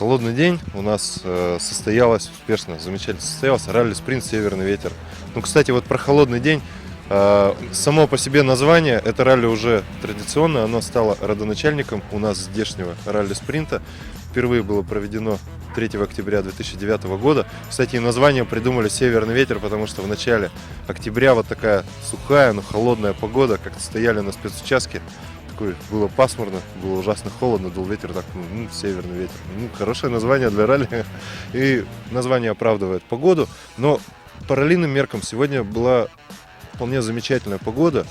холодный день у нас состоялось успешно, замечательно состоялось ралли-спринт «Северный ветер». Ну, кстати, вот про холодный день. Само по себе название, это ралли уже традиционное, оно стало родоначальником у нас здешнего ралли-спринта. Впервые было проведено 3 октября 2009 года. Кстати, и название придумали «Северный ветер», потому что в начале октября вот такая сухая, но холодная погода, как-то стояли на спецучастке. Было пасмурно, было ужасно холодно, дул ветер, так, «Северный ветер». Хорошее название для ралли, и название оправдывает погоду. Но по раллиным меркам сегодня была вполне замечательная погода.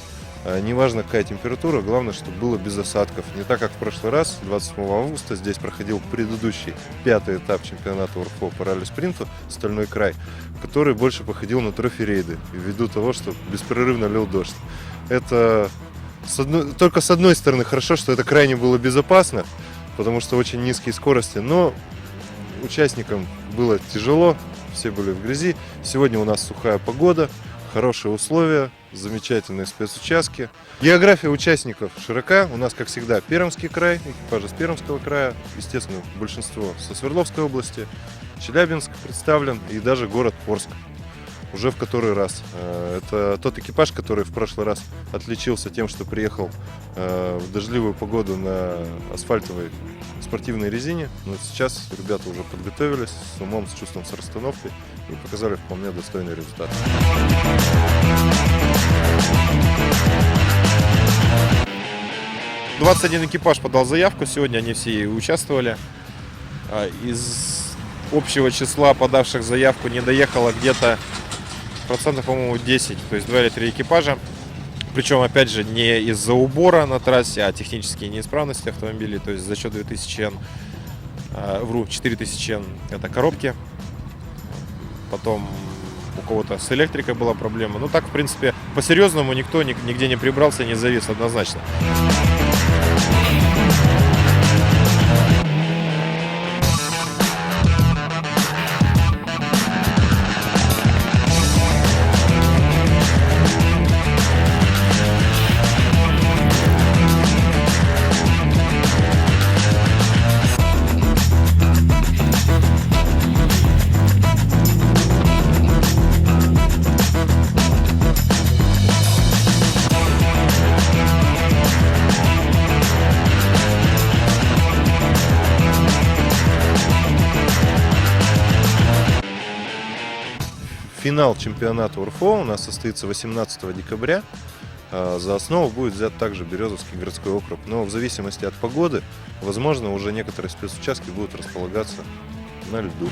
Неважно, какая температура, главное, чтобы было без осадков. Не так, как в прошлый раз, 27 августа, здесь проходил предыдущий 5-й этап чемпионата УРФО по ралли-спринту «Стальной край», который больше походил на трофи-рейды, ввиду того, что беспрерывно лил дождь. Это только с одной стороны хорошо, что это крайне было безопасно, потому что очень низкие скорости, но участникам было тяжело, все были в грязи. Сегодня у нас сухая погода, хорошие условия, замечательные спецучастки. География участников широка. У нас, как всегда, Пермский край, экипажи с Пермского края, естественно, большинство со Свердловской области, Челябинск представлен и даже город Орск. Уже в который раз. Это тот экипаж, который в прошлый раз отличился тем, что приехал в дождливую погоду на асфальтовой спортивной резине. Но сейчас ребята уже подготовились с умом, с чувством, с расстановкой и показали вполне достойный результат. 21 экипаж подал заявку, сегодня они все и участвовали. Из общего числа подавших заявку не доехало где-то процентов, по-моему, 10, то есть 2 или 3 экипажа. Причем, опять же, не из-за убора на трассе, а технические неисправности автомобилей, то есть за счет 2000 N, 4000 N это коробки. Потом у кого-то с электрикой была проблема. Ну так, в принципе, по-серьезному никто нигде не прибрался, не завис однозначно. Финал чемпионата УРФО у нас состоится 18 декабря. За основу будет взят также Березовский городской округ. Но в зависимости от погоды, возможно, уже некоторые спецучастки будут располагаться на льду.